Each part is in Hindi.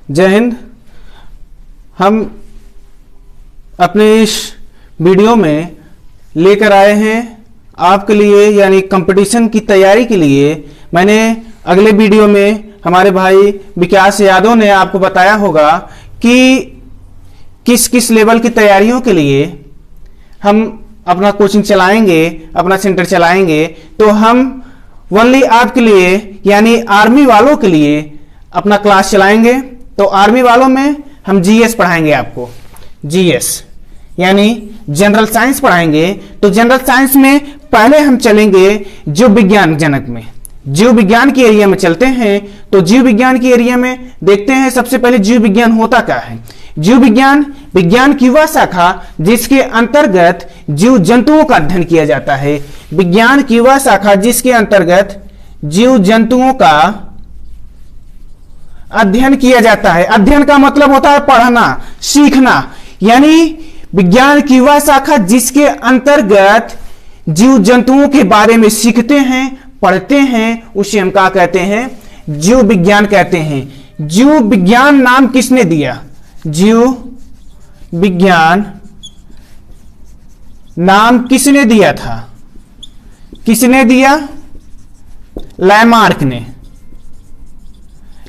जय हिंद। हम अपने इस वीडियो में लेकर आए हैं आपके लिए, यानी कंपटीशन की तैयारी के लिए। मैंने अगले वीडियो में हमारे भाई विकास यादव ने आपको बताया होगा कि किस किस लेवल की तैयारियों के लिए हम अपना कोचिंग चलाएंगे, अपना सेंटर चलाएंगे। तो हम ओनली आपके लिए यानी आर्मी वालों के लिए अपना क्लास चलाएंगे। तो आर्मी वालों में हम जीएस पढ़ाएंगे आपको, जीएस यानी जनरल साइंस पढ़ाएंगे। तो जनरल साइंस में पहले हम चलेंगे जीव विज्ञान जनक में, जीव विज्ञान के एरिया में चलते हैं। तो जीव विज्ञान के एरिया में देखते हैं सबसे पहले जीव विज्ञान होता क्या है। जीव विज्ञान विज्ञान की वह शाखा जिसके अंतर्गत जीव जंतुओं का अध्ययन किया जाता है। विज्ञान की वह शाखा जिसके अंतर्गत जीव जंतुओं का अध्ययन किया जाता है। अध्ययन का मतलब होता है पढ़ना, सीखना, यानी विज्ञान की वह शाखा जिसके अंतर्गत जीव जंतुओं के बारे में सीखते हैं, पढ़ते हैं, उसे हम क्या कहते हैं, जीव विज्ञान कहते हैं। जीव विज्ञान नाम किसने दिया? जीव विज्ञान नाम किसने दिया था? किसने दिया? लैमार्क ने।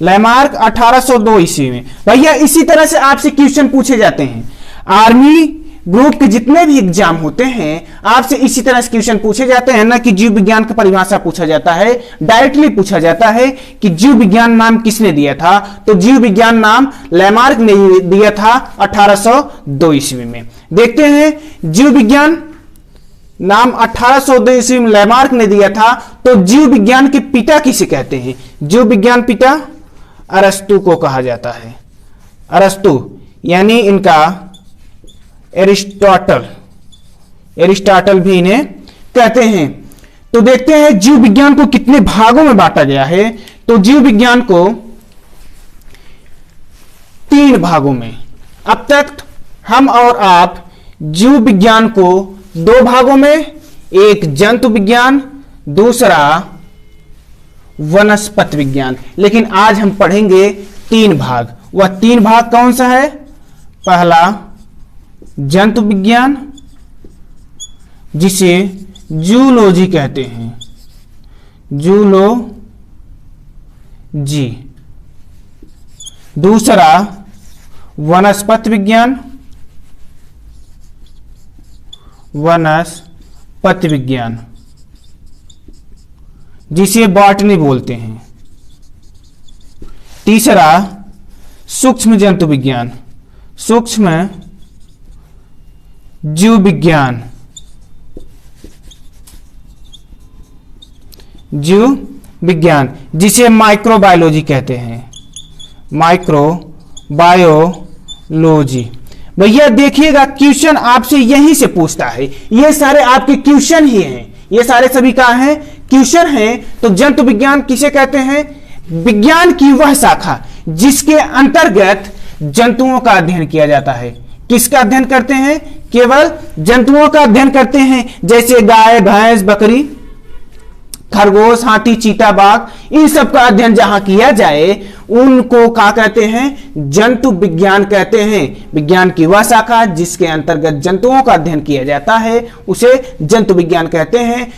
लैमार्क 1802 ईस्वी में। भैया इसी तरह से आपसे क्वेश्चन पूछे जाते हैं। आर्मी ग्रुप के जितने भी एग्जाम होते हैं आपसे इसी तरह से क्वेश्चन पूछे जाते हैं ना, कि जीव विज्ञान का परिभाषा पूछा जाता है, डायरेक्टली पूछा जाता है कि जीव विज्ञान नाम किसने दिया था। तो जीव विज्ञान नाम लैमार्क ने दिया था 1802 ईस्वी में। देखते हैं जीव विज्ञान नाम 1802 ईस्वी में लैमार्क ने दिया था। तो जीव विज्ञान के पिता किसे कहते हैं? जीव विज्ञान पिता अरस्तु को कहा जाता है। अरस्तु यानी इनका एरिस्टोटल भी इन्हें कहते हैं। तो देखते हैं जीव विज्ञान को कितने भागों में बांटा गया है। तो जीव विज्ञान को 3 भागों में, अब तक हम और आप जीव विज्ञान को 2 भागों में, एक जंतु विज्ञान, दूसरा वनस्पति विज्ञान। लेकिन आज हम पढ़ेंगे 3 भाग। वह 3 भाग कौन सा है? पहला जंतु विज्ञान जिसे जूलॉजी कहते हैं, जूलॉजी। दूसरा वनस्पति विज्ञान, वनस्पति विज्ञान जिसे बॉटनी बोलते हैं। तीसरा सूक्ष्म जंतु विज्ञान, सूक्ष्म जीव विज्ञान, जीव विज्ञान जिसे माइक्रोबायोलॉजी कहते हैं, माइक्रोबायोलॉजी। भैया देखिएगा क्वेश्चन आपसे यहीं से पूछता है। ये सारे आपके क्वेश्चन ही हैं, ये सारे सभी का है क्वेश्चन हैं। तो जंतु विज्ञान किसे कहते हैं? विज्ञान की वह शाखा जिसके अंतर्गत जंतुओं का अध्ययन किया जाता है। किसका अध्ययन करते हैं? केवल जंतुओं का अध्ययन करते हैं, जैसे गाय, भैंस, बकरी, खरगोश, हाथी, चीता, बाघ, इन सब का अध्ययन जहां किया जाए उनको क्या कहते हैं? जंतु विज्ञान कहते हैं। विज्ञान की वह शाखा जिसके अंतर्गत जंतुओं का अध्ययन किया जाता है उसे जंतु विज्ञान कहते हैं।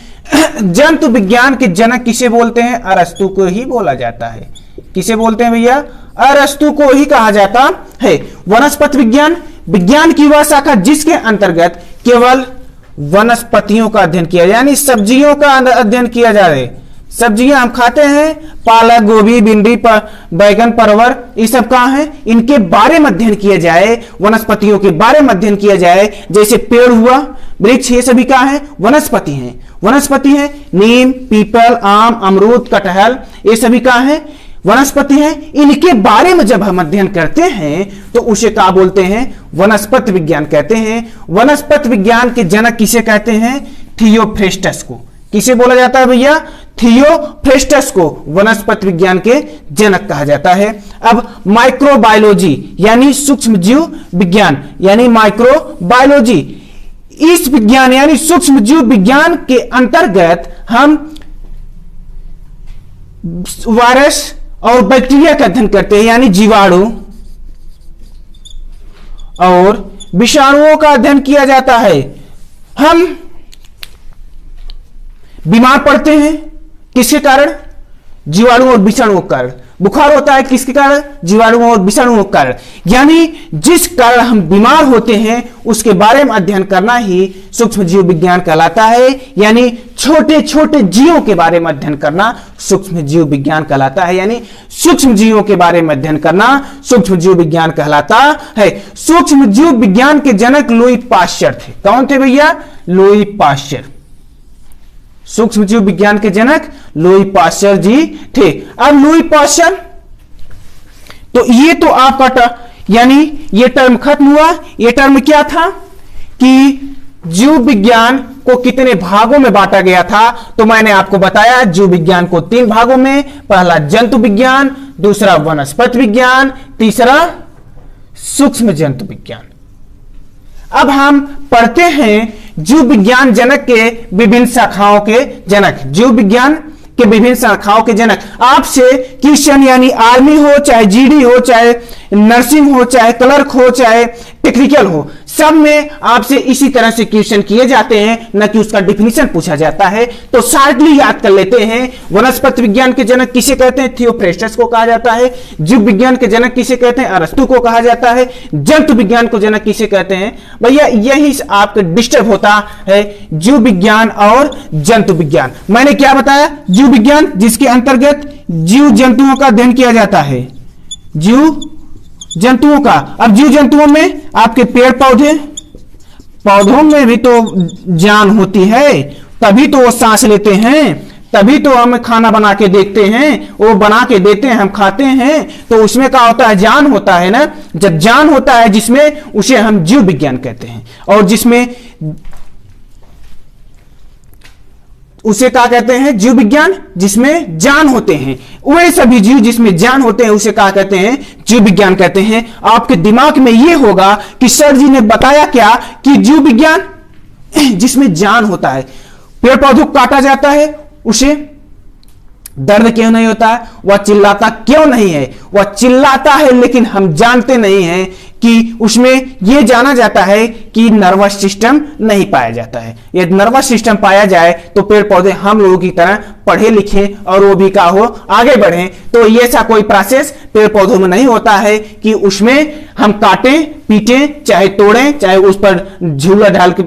जंतु विज्ञान के जनक किसे बोलते हैं? अरस्तु को ही बोला जाता है। किसे बोलते हैं भैया? अरस्तु को ही कहा जाता है। वनस्पति विज्ञान विज्ञान की वह शाखा जिसके अंतर्गत केवल वनस्पतियों का अध्ययन किया, यानी सब्जियों का अध्ययन किया जा रहा है। सब्जियां हम खाते हैं, पालक, गोभी, भिंडी, बैगन, परवर, ये सब कहाँ है? इनके बारे में अध्ययन किया जाए, वनस्पतियों के बारे में अध्ययन किया जाए। जैसे पेड़ हुआ, वृक्ष, ये सभी कहाँ है? वनस्पति हैं। वनस्पति है नीम, पीपल, आम, अमरूद, कटहल, ये सभी कहाँ है? वनस्पति हैं। इनके बारे में जब हम अध्ययन करते हैं तो उसे क्या बोलते हैं? वनस्पति विज्ञान कहते हैं। वनस्पति विज्ञान के जनक किसे कहते हैं? थियोफ्रेस्टस को। किसे बोला जाता है भैया? थियोफ्रेस्टस को वनस्पति विज्ञान के जनक कहा जाता है। अब माइक्रोबायोलॉजी यानी सूक्ष्म जीव विज्ञान, यानी माइक्रोबायोलॉजी, इस विज्ञान यानी सूक्ष्म जीव विज्ञान के अंतर्गत हम वायरस और बैक्टीरिया का अध्ययन करते हैं, यानी जीवाणु, और विषाणुओं का अध्ययन किया जाता है। हम बीमार पड़ते हैं किसके कारण? जीवाणु और विषाणुओं के कारण। बुखार होता है किसके कारण? जीवाणुओं और विषाणुओं के कारण। यानी जिस कारण हम बीमार होते हैं उसके बारे में अध्ययन करना ही सूक्ष्म जीव विज्ञान कहलाता है। यानी छोटे छोटे जीवों के बारे में अध्ययन करना सूक्ष्म जीव विज्ञान कहलाता है। यानी सूक्ष्म जीवों के बारे में अध्ययन करना सूक्ष्म जीव विज्ञान कहलाता है। सूक्ष्म जीव विज्ञान के जनक लुई पाश्चर थे। कौन थे भैया? Louis Pasteur. सूक्ष्म जीव विज्ञान के जनक लुई पाश्चर जी थे। अब लुई पाश्चर, तो ये तो आपका यानी ये टर्म खत्म हुआ। ये टर्म क्या था कि जीव विज्ञान को कितने भागों में बांटा गया था? तो मैंने आपको बताया जीव विज्ञान को 3 भागों में। पहला जंतु विज्ञान, दूसरा वनस्पति विज्ञान, तीसरा सूक्ष्म जंतु विज्ञान। अब हम पढ़ते हैं जीव विज्ञान जनक के विभिन्न शाखाओं के जनक। जीव विज्ञान के विभिन्न शाखाओं के जनक। आपसे क्वेश्चन यानी आर्मी हो, चाहे जीडी हो, चाहे नर्सिंग हो, चाहे क्लर्क हो, चाहे टेक्निकल हो, सब में आपसे इसी तरह से क्वेश्चन किए जाते हैं, न कि उसका डिफिनीशन पूछा जाता है। तो शार्टली याद कर लेते हैं। वनस्पति विज्ञान के जनक किसे कहते हैं? थियोफ्रेस्टस को कहा जाता है। जीव विज्ञान के जनक किसे कहते हैं? अरस्तु को कहा जाता है। जंतु विज्ञान को जनक किसे कहते हैं? भैया यही आपके डिस्टर्ब होता है, जीव विज्ञान और जंतु विज्ञान। मैंने क्या बताया? जीव विज्ञान जिसके अंतर्गत जीव जंतुओं का अध्ययन किया जाता है। जीव जंतुओं का। अब जीव जंतुओं में आपके पेड़ पौधे, पौधों में भी तो जान होती है, तभी तो वो सांस लेते हैं, तभी तो हम खाना बना के देखते हैं, वो बना के देते हैं, हम खाते हैं। तो उसमें क्या होता है? जान होता है ना। जब जान होता है जिसमें, उसे हम जीव विज्ञान कहते हैं। और जिसमें उसे क्या कहते हैं? जीव विज्ञान जिसमें जान होते हैं। वे सभी जीव जिसमें जान होते हैं उसे क्या कहते हैं? जीव विज्ञान कहते हैं। आपके दिमाग में यह होगा कि सर जी ने बताया क्या कि जीव विज्ञान जिसमें जान होता है। पेड़ पौधों को काटा जाता है, उसे दर्द क्यों नहीं होता है? वह चिल्लाता क्यों नहीं है? वह चिल्लाता है, लेकिन हम जानते नहीं हैं कि उसमें यह जाना जाता है कि नर्वस सिस्टम नहीं पाया जाता है। यदि नर्वस सिस्टम पाया जाए तो पेड़ पौधे हम लोगों की तरह पढ़े लिखे और वो भी का हो आगे बढ़े। तो ये ऐसा कोई प्रोसेस पेड़ पौधों में नहीं होता है कि उसमें हम काटें, पीटें, चाहे तोड़ें, चाहे उस पर झूला डाल के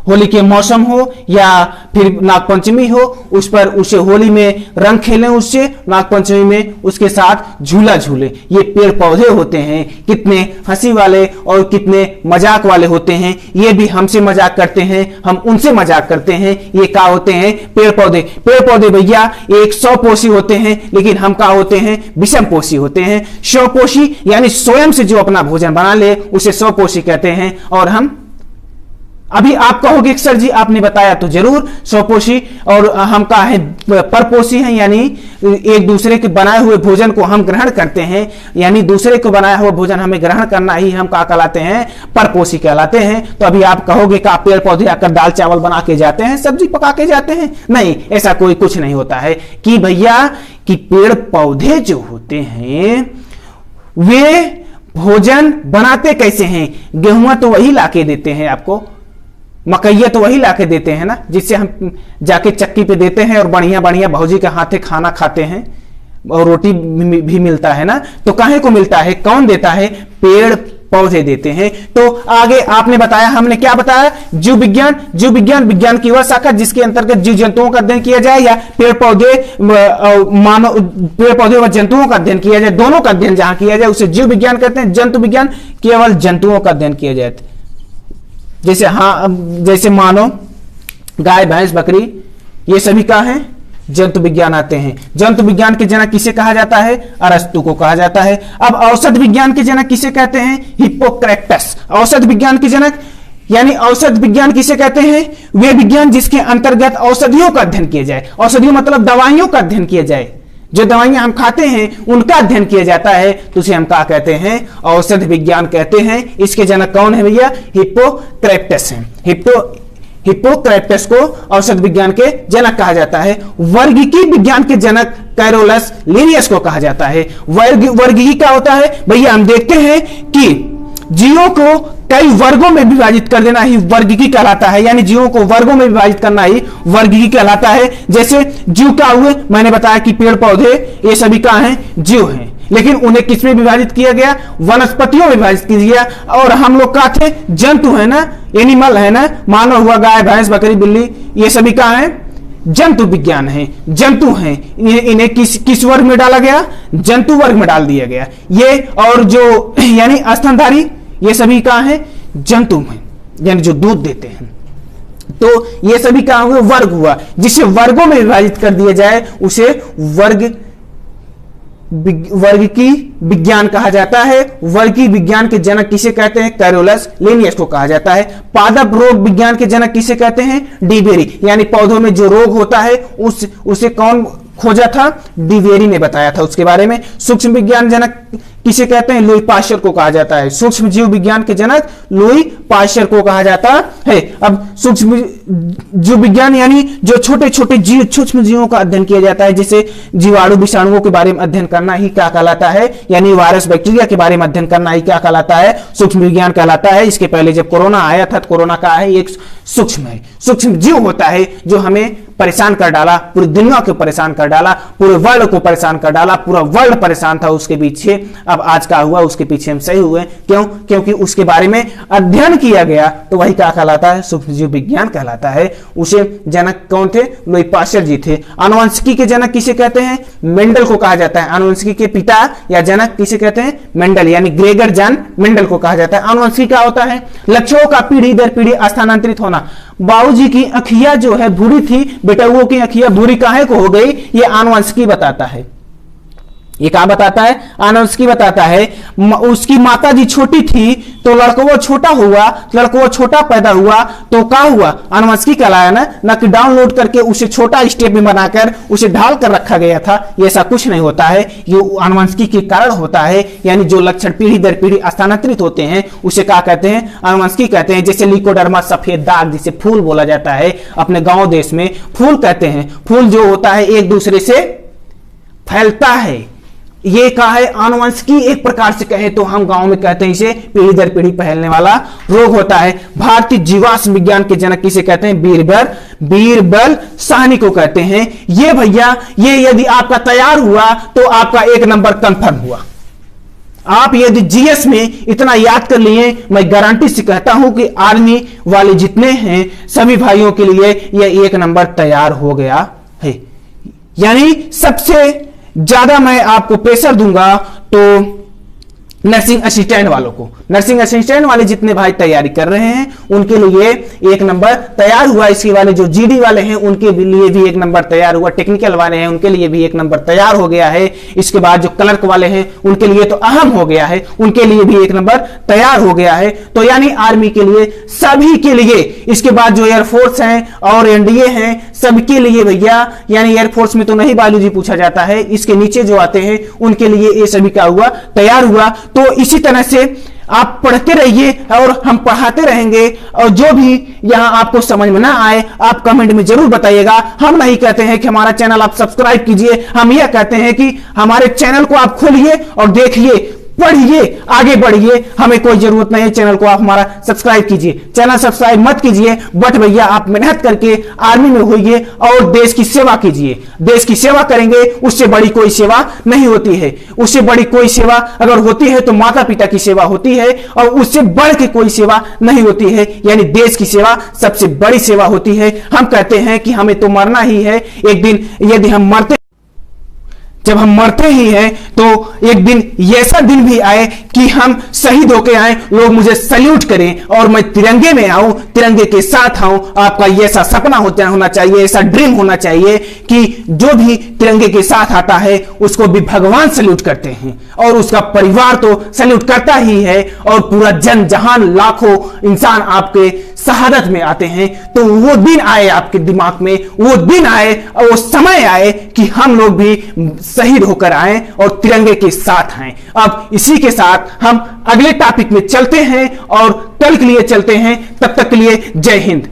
होली के मौसम हो या फिर नागपंचमी हो, उस पर उसे होली में रंग खेलें, उससे नागपंचमी में उसके साथ झूला झूले। ये पेड़ पौधे होते हैं, कितने हंसी वाले और कितने मजाक वाले होते हैं। ये भी हमसे मजाक करते हैं, हम उनसे मजाक करते हैं। ये क्या होते हैं? पेड़ पौधे। पेड़ पौधे भैया एक 100 पोषी होते हैं, लेकिन हम क्या होते हैं? विषम पोषी होते हैं। 100 पोषी यानी स्वयं से जो अपना भोजन बना ले उसे 100 पोषी कहते हैं। और हम अभी आप कहोगे सर जी आपने बताया तो जरूर, स्वपोषी और हम का है परपोषी हैं, यानी एक दूसरे के बनाए हुए भोजन को हम ग्रहण करते हैं। यानी दूसरे को बनाया हुआ भोजन हमें ग्रहण करना ही हम का कहलाते हैं? परपोषी कहलाते हैं। तो अभी आप कहोगे कि पेड़ पौधे आकर दाल चावल बना के जाते हैं, सब्जी पका के जाते हैं? नहीं, ऐसा कोई कुछ नहीं होता है। कि भैया कि पेड़ पौधे जो होते हैं वे भोजन बनाते कैसे हैं? गेहूं तो वही लाके देते हैं आपको, मकैया तो वही लाके देते हैं ना, जिससे हम जाके चक्की पे देते हैं और बढ़िया बढ़िया भौजी के हाथे खाना खाते हैं और रोटी भी मिलता है ना। तो काहे को मिलता है? कौन देता है? पेड़ पौधे देते हैं। तो आगे आपने बताया, हमने क्या बताया? जीव विज्ञान। जीव विज्ञान विज्ञान की वह शाखा जिसके अंतर्गत जीव जंतुओं का अध्ययन किया जाए या पेड़ पौधे मानव पेड़ पौधे व जंतुओं का अध्ययन किया जाए, दोनों का अध्ययन जहां किया जाए उसे जीव विज्ञान कहते हैं। जंतु विज्ञान केवल जंतुओं का अध्ययन किया जाए, जैसे जैसे मानव, गाय, भैंस, बकरी, ये सभी का है जंतु विज्ञान आते हैं। जंतु विज्ञान के जनक किसे कहा जाता है? अरस्तु को कहा जाता है। अब औषध विज्ञान के जनक किसे कहते हैं? हिप्पोक्रेटस। औषध विज्ञान के जनक यानी औषध विज्ञान किसे कहते हैं? वे विज्ञान जिसके अंतर्गत औषधियों का अध्ययन किया जाए। औषधियों मतलब दवाइयों का अध्ययन किया जाए, जो दवाइयां हम खाते हैं उनका अध्ययन किया जाता है, तो उसे हम क्या कहते हैं? औषध विज्ञान कहते हैं। इसके जनक कौन है भैया? हिप्पोक्रेटस है। हिप्पोक्रेटस को औषध विज्ञान के जनक कहा जाता है। वर्गिकी विज्ञान के जनक कैरोलस लिनियस को कहा जाता है। वर्गिकी क्या होता है भैया? हम देखते हैं कि जीवों को कई वर्गों में विभाजित कर देना ही वर्गीकी कहलाता है, यानी जीवों को वर्गों में विभाजित करना ही वर्गीकी कहलाता है। जैसे जीव क्या हुए, मैंने बताया कि पेड़ पौधे ये सभी क्या हैं, जीव हैं, लेकिन उन्हें किसमें विभाजित किया गया, वनस्पतियों में विभाजित किया गया। और हम लोग क्या थे, जंतु है ना, एनिमल है ना, मानव हुआ, गाय भैंस बकरी बिल्ली, ये सभी क्या है, जंतु विज्ञान है, जंतु हैं। इन्हें किस वर्ग में डाला गया, जंतु वर्ग में डाल दिया गया। ये और जो यानी स्तनधारी ये सभी क्या है, जंतु हैं, यानी जो दूध देते हैं। तो ये सभी क्या हुआ, वर्ग हुआ। जिसे वर्गों में विभाजित कर दिया जाए उसे वर्ग की विज्ञान कहा जाता है। वर्ग की विज्ञान के जनक किसे कहते हैं, कैरोलस लिनियस को कहा जाता है। पादप रोग विज्ञान के जनक किसे कहते हैं, डिबेरी, यानी पौधों में जो रोग होता है उसे कौन खोजा था, डिबेरी ने बताया था उसके बारे में। सूक्ष्म विज्ञान जनक किसे कहते हैं, लुई पाश्चर को कहा जाता है। सूक्ष्म जीव विज्ञान के जनक लुई पाश्चर को कहा जाता है। अब सूक्ष्म जीव विज्ञान यानी जो छोटे छोटे जीव, सूक्ष्म जीवों का अध्ययन किया जाता है, जैसे जीवाणु विषाणुओं के बारे में अध्ययन करना ही क्या कहलाता है, यानी वायरस बैक्टीरिया के बारे में अध्ययन करना ही क्या कहलाता है, सूक्ष्म विज्ञान कहलाता है। इसके पहले जब कोरोना आया था तो कोरोना का है एक सूक्ष्म है, सूक्ष्म जीव होता है जो हमें परेशान कर डाला, पूरी दुनिया को परेशान कर डाला, पूरे वर्ल्ड को परेशान कर डाला, पूरा वर्ल्ड परेशान था उसके पीछे। अब आज का हुआ उसके पीछे हम सही हुए, क्यों, क्योंकि उसके बारे में अध्ययन किया गया, तो वही क्या कहलाता है, सूक्ष्म जीव विज्ञान कहलाता है। उसे जनक कौन थे, लुई पाश्चर जी थे। आनुवंशिकी के जनक किसे कहते हैं, मेंडल को कहा जाता है। आनुवंशिकी के पिता या जनक किसे कहते हैं, मेंडल, यानी ग्रेगर जॉन मेंडल को कहा जाता है। आनुवंशिकी क्या होता है, लक्षणों का पीढ़ी दर पीढ़ी स्थानांतरित होना। बाबूजी की अखियां जो है भूरी थी, बेटुओं की अखियां भूरी काहे को हो गई, ये आनुवंशिकी बताता है। ये क्या बताता है, आनुवंशिकी बताता है। उसकी माता जी छोटी थी तो लड़कों छोटा हुआ, लड़कों छोटा पैदा हुआ तो क्या हुआ, आनुवंशिकी कहलाया ना, न कि डाउनलोड करके उसे छोटा स्टेप में बनाकर उसे ढाल कर रखा गया था। ये ऐसा कुछ नहीं होता है, ये आनुवंशिकी के कारण होता है। यानी जो लक्षण पीढ़ी दर पीढ़ी स्थानांतरित होते हैं उसे क्या कहते हैं, आनुवंशिकी कहते हैं। जैसे लिकोडर्मा, सफेद दाग जिसे फूल बोला जाता है, अपने गांव देश में फूल कहते हैं। फूल जो होता है एक दूसरे से फैलता है, ये कहा है आनुवंशिकी। एक प्रकार से कहें तो हम गांव में कहते हैं इसे पीढ़ी दर पीढ़ी फैलने वाला रोग होता है। भारतीय जीवाश्म विज्ञान के जनक किसे कहते हैं, बीरबल साहनी को कहते हैं। ये भैया, ये यदि आपका तैयार हुआ तो आपका 1 नंबर कंफर्म हुआ। आप यदि जीएस में इतना याद कर लिए, मैं गारंटी से कहता हूं कि आर्मी वाले जितने हैं सभी भाइयों के लिए यह 1 नंबर तैयार हो गया है। यानी सबसे ज्यादा मैं आपको प्रेशर दूंगा तो नर्सिंग असिस्टेंट वालों को, नर्सिंग असिस्टेंट वाले जितने भाई तैयारी कर रहे हैं उनके लिए 1 नंबर तैयार हुआ। इसके वाले जो जीडी वाले हैं उनके लिए भी 1 नंबर तैयार हुआ। टेक्निकल वाले हैं उनके लिए भी 1 नंबर तैयार हो गया है। इसके बाद जो क्लर्क वाले हैं उनके लिए तो अहम हो गया है, उनके लिए भी 1 नंबर तैयार हो गया है। तो यानी आर्मी के लिए, सभी के लिए। इसके बाद जो एयरफोर्स हैं और एनडीए हैं सबके लिए भैया, यानी एयरफोर्स में तो नहीं बायोलॉजी पूछा जाता है, इसके नीचे जो आते हैं उनके लिए ये सभी का हुआ तैयार हुआ। तो इसी तरह से आप पढ़ते रहिए और हम पढ़ाते रहेंगे, और जो भी यहां आपको समझ में ना आए आप कमेंट में जरूर बताइएगा। हम नहीं कहते हैं कि हमारा चैनल आप सब्सक्राइब कीजिए, हम यह कहते हैं कि हमारे चैनल को आप खोलिए और देखिए, पढ़िए, आगे बढ़िए। हमें कोई जरूरत नहीं है चैनल को आप हमारा सब्सक्राइब कीजिए, चैनल सब्सक्राइब मत कीजिए, बट भैया आप मेहनत करके आर्मी में होइए और देश की सेवा कीजिए। देश की सेवा करेंगे, उससे बड़ी कोई सेवा नहीं होती है। उससे बड़ी कोई सेवा अगर होती है तो माता पिता की सेवा होती है, और उससे बढ़ के कोई सेवा नहीं होती है। यानी देश की सेवा सबसे बड़ी सेवा होती है। हम कहते हैं कि हमें तो मरना ही है एक दिन। यदि हम मरते, जब हम मरते ही हैं तो एक दिन ऐसा दिन भी आए कि हम शहीद होके आए, लोग मुझे सल्यूट करें और मैं तिरंगे में आऊं, तिरंगे के साथ आऊं। आपका ऐसा सपना होना चाहिए, ऐसा ड्रीम होना चाहिए कि जो भी तिरंगे के साथ आता है उसको भी भगवान सल्यूट करते हैं, और उसका परिवार तो सल्यूट करता ही है, और पूरा जन जहान लाखों इंसान आपके शहादत में आते हैं। तो वो दिन आए आपके दिमाग में, वो दिन आए और वो समय आए कि हम लोग भी शहीद होकर आए और तिरंगे के साथ आए। अब इसी के साथ हम अगले टॉपिक में चलते हैं और कल के लिए चलते हैं। तब तक के लिए जय हिंद।